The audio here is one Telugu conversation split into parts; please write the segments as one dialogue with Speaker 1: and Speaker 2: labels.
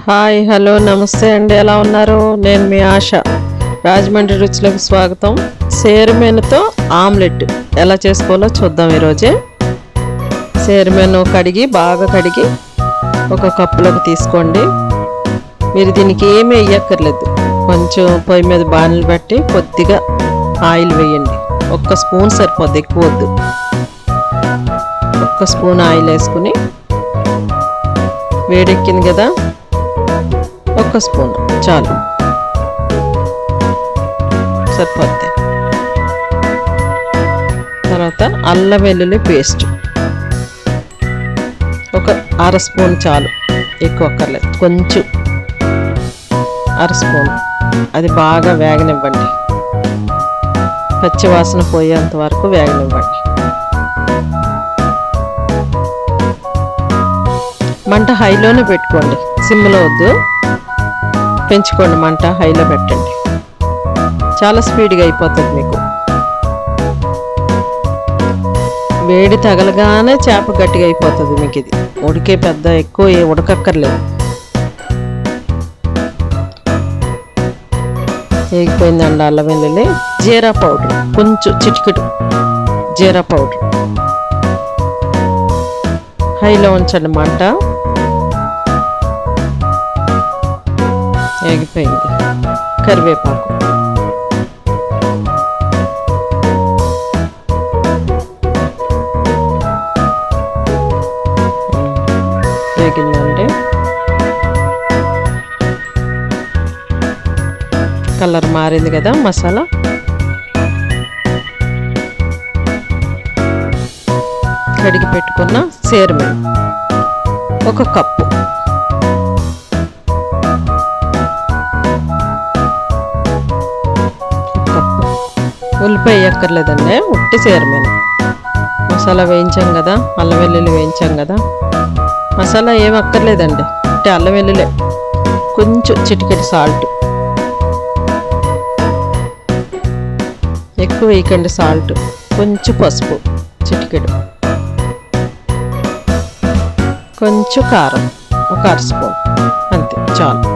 Speaker 1: హాయ్ హలో నమస్తే అండి, ఎలా ఉన్నారు? నేను మీ ఆశ. రాజమండ్రి రుచులకు స్వాగతం. సేరుమెనుతో ఆమ్లెట్ ఎలా చేసుకోవాలో చూద్దాం ఈరోజే. సేరుమెను బాగా కడిగి ఒక కప్పులోకి తీసుకోండి. మీరు దీనికి ఏమీ వేయక్కర్లేదు. కొంచెం పొయ్యి మీద బాణలు పెట్టి కొద్దిగా ఆయిల్ వేయండి. 1 స్పూన్ సరిపోద్ది, ఎక్కువ వద్దు. 1 స్పూన్ ఆయిల్ వేసుకుని వేడెక్కింది కదా, 1 స్పూన్ చాలు, సరిపోద్ది. తర్వాత అల్లం వెల్లుల్లి పేస్ట్ 1/2 స్పూన్ చాలు, ఎక్కువ అక్కర్లేదు. కొంచెం 1/2 స్పూన్. అది బాగా వేగనివ్వండి, పచ్చివాసన పోయేంత వరకు వేగనివ్వండి. మంట హైలోనే పెట్టుకోండి, సిమ్లో వద్దు. పెంచుకోండి, మంట హైలో పెట్టండి. చాలా స్పీడ్గా అయిపోతుంది మీకు. వేడి తగలగానే చేప గట్టిగా అయిపోతుంది మీకు. ఇది ఉడికే ఎక్కువ ఉడకక్కర్లేదు. వేగిపోయిందండి అల్లం వెల్లుల్లి. జీరా పౌడర్ కొంచెం చిటికెడు జీరా పౌడర్ హైలో ఉంచండి మంట. వేగిపోయింది. కరివేపాకు, వేగిందండి. కలర్ మారింది కదా మసాలా. కడిగి పెట్టుకున్న సేరుమెను 1 కప్పు. ఉల్లిపాయ వేయక్కర్లేదండి, ఉట్టి సేరుమెను. మసాలా వేయించాం కదా, అల్లం వెల్లుల్లి వేయించాం కదా, మసాలా ఏం అక్కర్లేదండి, ఉట్టి అల్లం వెల్లుల్లి. కొంచెం చిటికెడు సాల్ట్, ఎక్కువ వేయకండి సాల్ట్. కొంచెం పసుపు చిటికెడు, కొంచెం కారం 1/2 స్పూన్, అంతే చాలు.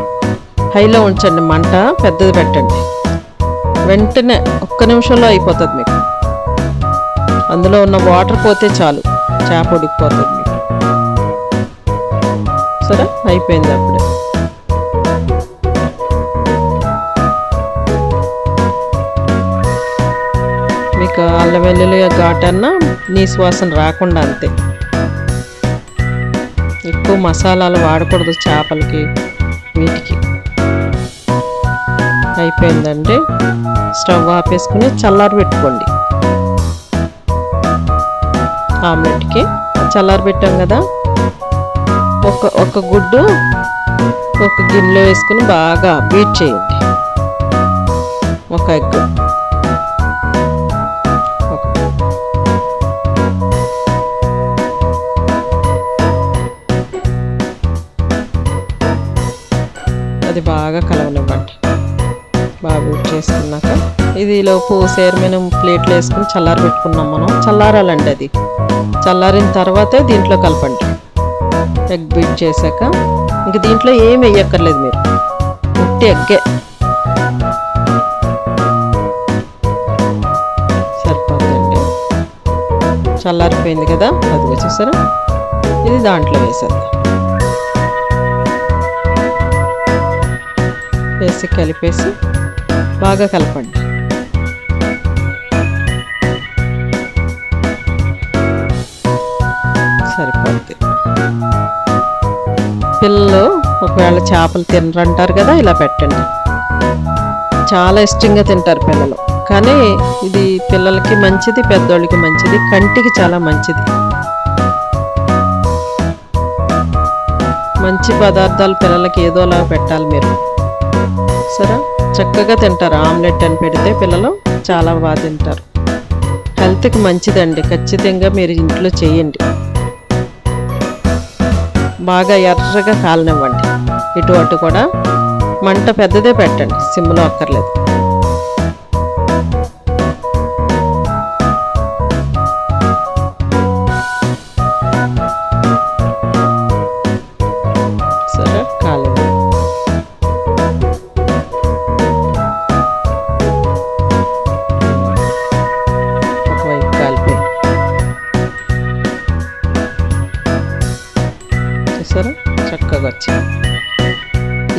Speaker 1: హైలో ఉంచండి మంట, పెద్దది పెట్టండి. వెంటనే 1 నిమిషంలో అయిపోతుంది మీకు. అందులో ఉన్న వాటర్ పోతే చాలు, చేప ఉడికిపోతుంది మీకు. సరే, అయిపోయింది అప్పుడే. మీకు అల్లం వెల్లుల్లి ఘాటన్నా నీసు వాసన రాకుండా, అంతే. ఎక్కువ మసాలాలు వాడకూడదు చేపలకి, వీటికి. అయిపోయిందండి. స్టవ్ ఆపేసుకుని చల్లారి పెట్టుకోండి. ఆమ్లెట్కి చల్లారి పెట్టాం కదా, ఒక గుడ్డు ఒక గిన్నెలో వేసుకుని బాగా బీట్ చేయండి. 1 ఎగ్, అది బాగా కలవనివ్వండి. బాగా బీట్ చేసుకున్నాక ఇది లోపు సేరుమెను ప్లేట్లో వేసుకుని చల్లారి పెట్టుకున్నాం మనం. చల్లారాలండి, అది చల్లారిన తర్వాతే దీంట్లో కలపండి. ఎగ్ బీట్ చేశాక ఇంక దీంట్లో ఏం వేయక్కర్లేదు మీరు, ఉట్టి ఎగ్గే సరిపోతుందండి. చల్లారిపోయింది కదా, అదిగో చూసారా. ఇది దాంట్లో వేసేద్దాం. వేసి కలిపేసి బాగా కలపండి. సరిపోద్ది. పిల్లలు ఒకవేళ చేపలు తినరంటారు కదా, ఇలా పెట్టండి. చాలా ఇష్టంగా తింటారు పిల్లలు. కానీ ఇది పిల్లలకి మంచిది, పెద్దోళ్ళకి మంచిది, కంటికి చాలా మంచిది. మంచి పదార్థాలు పిల్లలకి ఏదోలా పెట్టాలి మీరు. సరే, చక్కగా తింటారు. ఆమ్లెట్ అని పెడితే పిల్లలు చాలా బాగా తింటారు. హెల్త్కి మంచిదండి. ఖచ్చితంగా మీరు ఇంట్లో చేయండి. బాగా ఎర్రగా కాలనివ్వండి, ఇటు అటు కూడా. మంట పెద్దదే పెట్టండి, సిమ్లో అక్కర్లేదు. సరే, కాలేదు.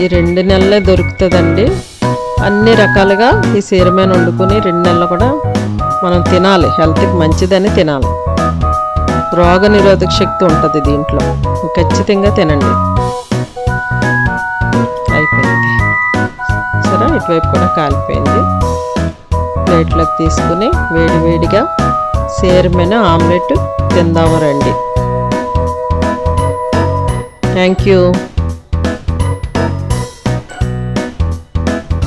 Speaker 1: ఈ 2 నెలలే దొరుకుతుందండి. అన్ని రకాలుగా ఈ సేరమేన వండుకొని 2 నెలలు కూడా మనం తినాలి. హెల్త్కి మంచిదని తినాలి. రోగ నిరోధక శక్తి ఉంటుంది దీంట్లో. ఖచ్చితంగా తినండి. అయిపోయింది సరే, ఇటువైపు కూడా కాలిపోయింది. ప్లేట్లోకి తీసుకుని వేడివేడిగా సేరమేన ఆమ్లెట్ తిందాము రండి. Thank you.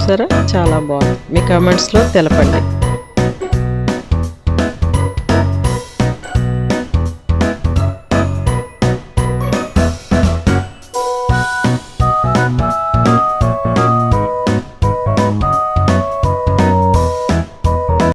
Speaker 1: సరే, చాలా బాగుంది. మీ కామెంట్స్లో తెలపండి.